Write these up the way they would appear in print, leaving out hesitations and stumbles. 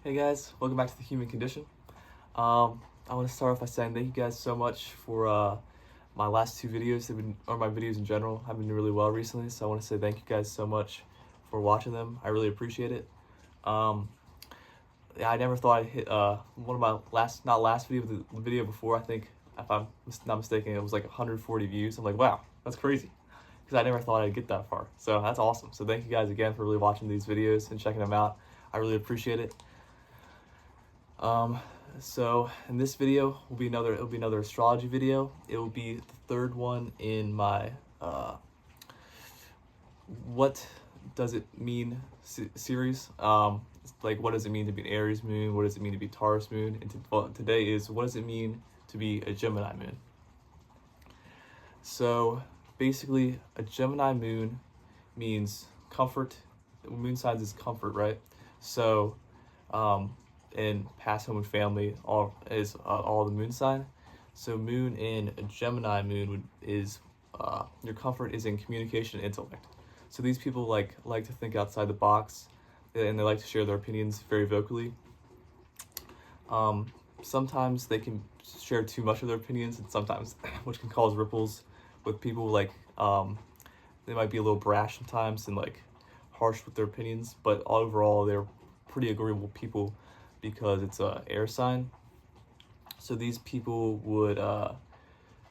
Hey guys, welcome back to the Human Condition. I want to start off by saying thank you guys so much for my last two videos. Or my videos in general, have been really well recently. So I want to say thank you guys so much for watching them. I really appreciate it. Yeah, I never thought I'd hit one of my not last video, but the video before. I think if I'm not mistaken, it was like 140 views. I'm like, wow, that's crazy, because I never thought I'd get that far. So that's awesome. So thank you guys again for really watching these videos and checking them out. I really appreciate it. So in this video it'll be another astrology video. It will be the third one in my what does it mean series. Like, what does it mean to be an Aries moon? What does it mean to be Taurus moon? And today is, what does it mean to be a Gemini moon? So basically, a Gemini moon means comfort. Moon signs is comfort, right? So in past home and family all the moon sign. So moon in a Gemini moon is your comfort is in communication and intellect. So these people like to think outside the box, and they like to share their opinions very vocally. Sometimes they can share too much of their opinions, and sometimes which can cause ripples with people. Like they might be a little brash sometimes and like harsh with their opinions, but overall they're pretty agreeable people because it's a air sign. So these people would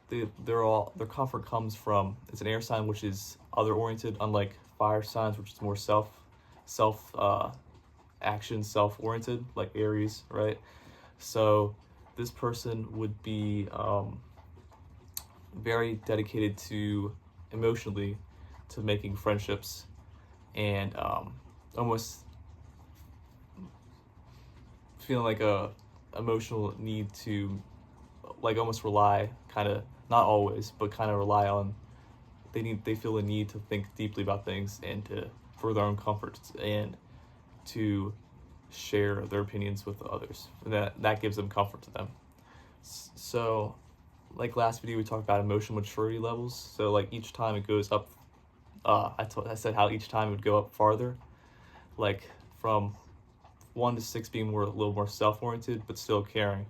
their comfort comes from, it's an air sign which is other oriented, unlike fire signs which is more self action, self oriented, like Aries, right? So this person would be very dedicated to emotionally to making friendships, and almost feeling like a emotional need to like almost rely, kind of, not always, but kind of rely on, they feel the need to think deeply about things and for their own comforts and to share their opinions with others, and that gives them comfort to them. So like last video we talked about emotional maturity levels. So like each time it goes up, I said how each time it would go up farther, like from 1 to 6 being a little more self-oriented but still caring,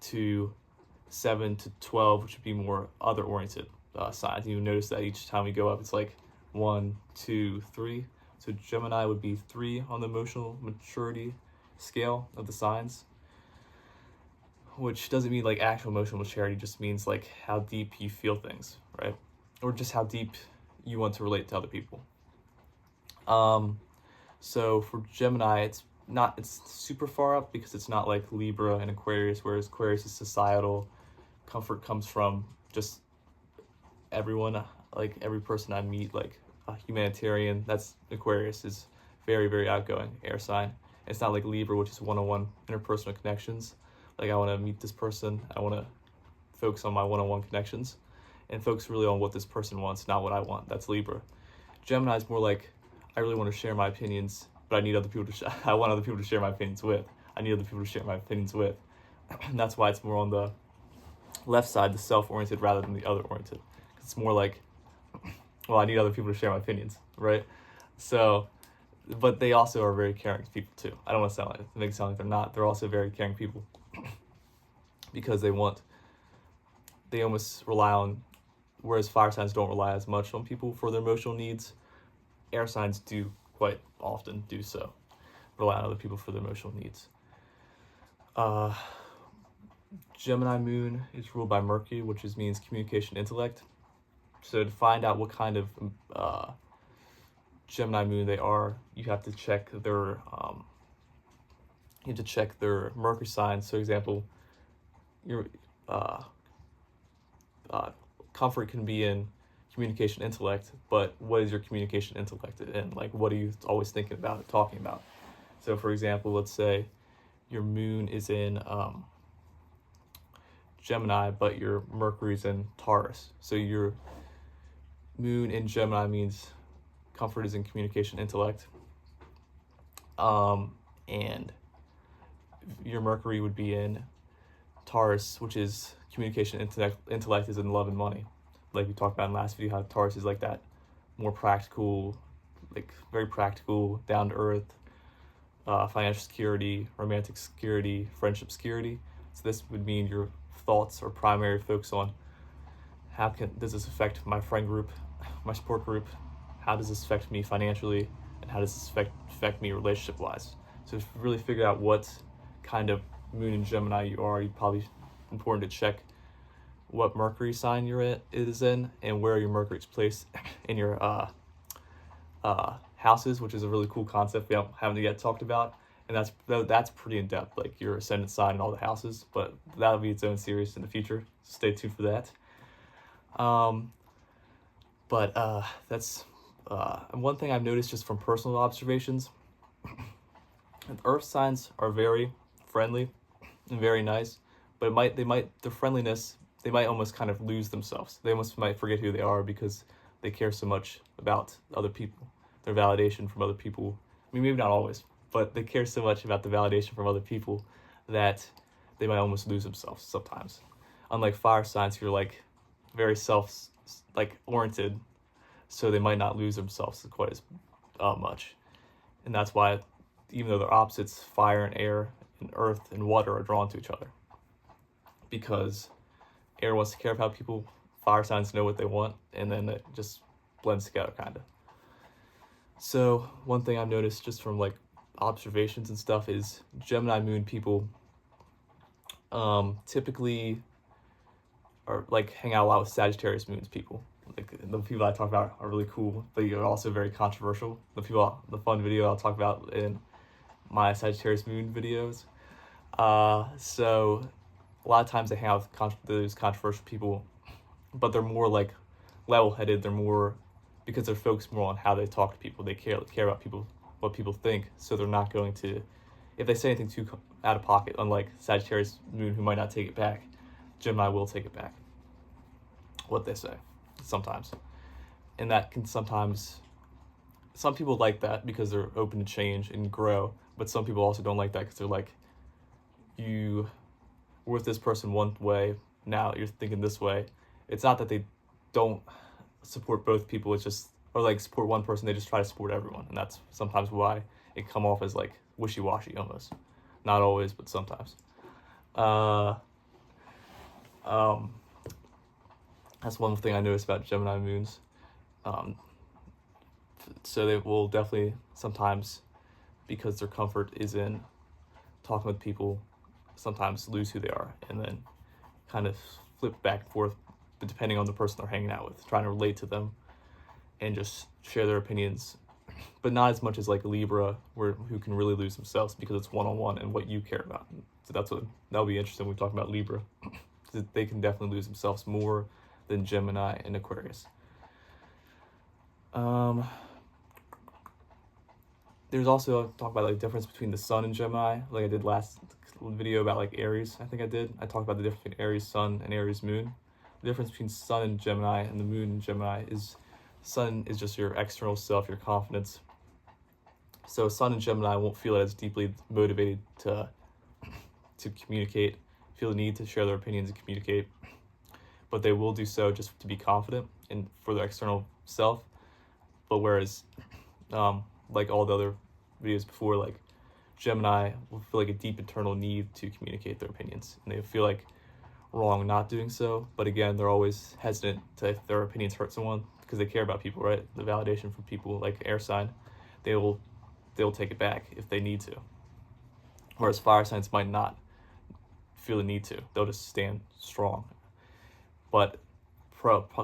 to 7 to 12, which would be more other-oriented signs. You notice that each time we go up, it's like 1, 2, 3. So Gemini would be 3 on the emotional maturity scale of the signs, which doesn't mean like actual emotional maturity, just means like how deep you feel things, right? Or just how deep you want to relate to other people. So for Gemini, it's super far up because it's not like Libra and Aquarius, whereas Aquarius is societal. Comfort comes from just everyone, like every person I meet, like a humanitarian. That's Aquarius, is very, very outgoing air sign. It's not like Libra, which is one-on-one interpersonal connections. Like, I want to meet this person, I want to focus on my one-on-one connections and focus really on what this person wants, not what I want. That's Libra. Gemini is more like, I really want to share my opinions, but I need other people to I want other people to share my opinions with. I need other people to share my opinions with. And that's why it's more on the left side, the self-oriented, rather than the other-oriented. It's more like, well, I need other people to share my opinions, right? So, but they also are very caring people too. I don't want to make it sound like they're not. They're also very caring people because they almost rely on, whereas fire signs don't rely as much on people for their emotional needs, air signs do quite often do so, rely on other people for their emotional needs. Gemini moon is ruled by Mercury, which means communication, intellect. So to find out what kind of Gemini moon they are, you have to check their Mercury signs. So, example, your comfort can be in communication, intellect, but what is your communication, intellect in? Like, what are you always thinking about, talking about? So, for example, let's say your moon is in Gemini, but your Mercury's in Taurus. So your moon in Gemini means comfort is in communication, intellect, and your Mercury would be in Taurus, which is communication, intellect is in love and money. Like we talked about in the last video, how Taurus is like that more practical, like very practical, down to earth, financial security, romantic security, friendship security. So this would mean your thoughts or primary focus on does this affect my friend group, my support group? How does this affect me financially? And how does this affect me relationship wise? So to really figure out what kind of moon in Gemini you are, you probably important to check what Mercury sign is in and where your Mercury's placed in your houses, which is a really cool concept we haven't yet talked about. And that's pretty in depth, like your ascendant sign and all the houses. But that'll be its own series in the future. So stay tuned for that. That's and one thing I've noticed just from personal observations, Earth signs are very friendly and very nice, but their friendliness, they might almost kind of lose themselves. They almost might forget who they are because they care so much about other people, their validation from other people. I mean, maybe not always, but they care so much about the validation from other people that they might almost lose themselves sometimes. Unlike fire signs, who are like very oriented, so they might not lose themselves quite as much. And that's why, even though they're opposites, fire and air and earth and water are drawn to each other. Because air wants to care about people, fire signs know what they want, and then it just blends together, kind of. So one thing I've noticed just from like observations and stuff is Gemini moon people typically are like hang out a lot with Sagittarius moons people. Like the people I talk about are really cool, but you're also very controversial. The fun video I'll talk about in my Sagittarius moon videos. So a lot of times they hang out with those controversial people, but they're more like level-headed. They're more, because they're focused more on how they talk to people. They care about people, what people think. So they're not going to, if they say anything too out of pocket, unlike Sagittarius moon who might not take it back, Gemini will take it back, what they say, sometimes. And that can sometimes, some people like that because they're open to change and grow, but some people also don't like that because they're like, you were with this person one way, now you're thinking this way. It's not that they don't support both people, it's just, or like support one person, they just try to support everyone. And that's sometimes why it come off as like wishy-washy almost. Not always, but sometimes. That's one thing I noticed about Gemini moons. So they will definitely sometimes, because their comfort is in talking with people, sometimes lose who they are and then kind of flip back and forth, but depending on the person they're hanging out with, trying to relate to them and just share their opinions, but not as much as like Libra, who can really lose themselves because it's one-on-one and what you care about. So that'll be interesting when we talk about Libra. They can definitely lose themselves more than Gemini and Aquarius. There's also talk about like difference between the sun and Gemini, like I did last video about like Aries. I talked about the difference between Aries sun and Aries moon. The difference between sun and Gemini and the moon and Gemini is sun is just your external self, your confidence. So sun and Gemini won't feel as deeply motivated to communicate, feel the need to share their opinions and communicate, but they will do so just to be confident and for their external self. But whereas like all the other videos before, like Gemini will feel like a deep internal need to communicate their opinions, and they feel like wrong not doing so. But again, they're always hesitant to, if their opinions hurt someone, because they care about people, right? The validation from people, like air sign, they'll take it back if they need to. Whereas fire signs might not feel the need to; they'll just stand strong. But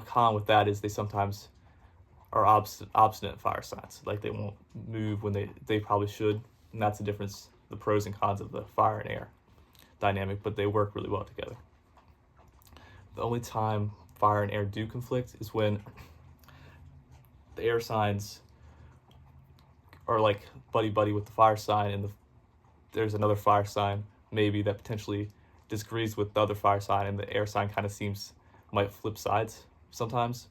con with that is they sometimes are obstinate fire signs, like they won't move when they probably should, and that's the difference, the pros and cons of the fire and air dynamic, but they work really well together. The only time fire and air do conflict is when the air signs are like buddy with the fire sign, and there's another fire sign maybe that potentially disagrees with the other fire sign, and the air sign kind of might flip sides sometimes,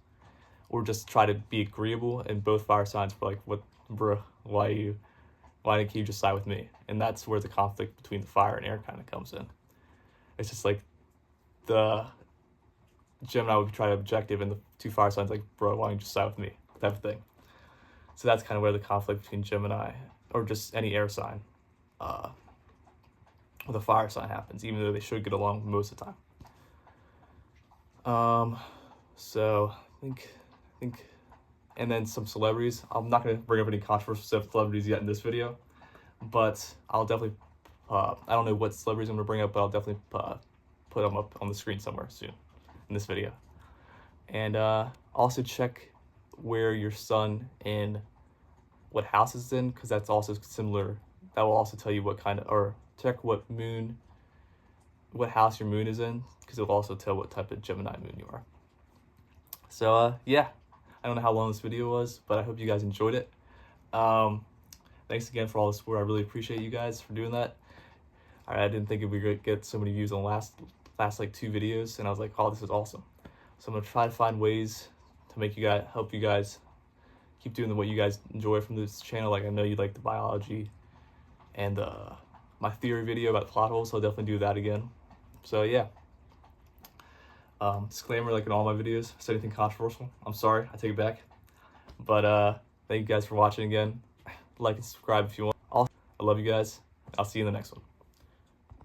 or just try to be agreeable, and both fire signs were like, what, bro, why didn't you just side with me? And that's where the conflict between the fire and air kind of comes in. It's just like the Gemini would try to be objective, and the two fire signs like, bro, why don't you just side with me, type of thing. So that's kind of where the conflict between Gemini, or just any air sign, with a fire sign happens, even though they should get along most of the time. So I think, and then some celebrities. I'm not gonna bring up any controversial celebrities yet in this video, but I'll definitely. I don't know what celebrities I'm gonna bring up, but I'll definitely put them up on the screen somewhere soon in this video. And also check where your sun and what house it's in, because that's also similar. That will also tell you what kind of, or check what house your moon is in, because it will also tell what type of Gemini moon you are. So yeah, I don't know how long this video was, but I hope you guys enjoyed it. Thanks again for all the support. I really appreciate you guys for doing that. I didn't think we would get so many views on last like 2 videos, and I was like, oh, this is awesome. So I'm gonna try to find ways to help you guys keep doing what you guys enjoy from this channel. Like, I know you like the biology and my theory video about plot holes, so I'll definitely do that again. So yeah. Disclaimer, like in all my videos, if I said anything controversial, I'm sorry, I take it back. But thank you guys for watching again. Like and subscribe if you want. I love you guys. I'll see you in the next one.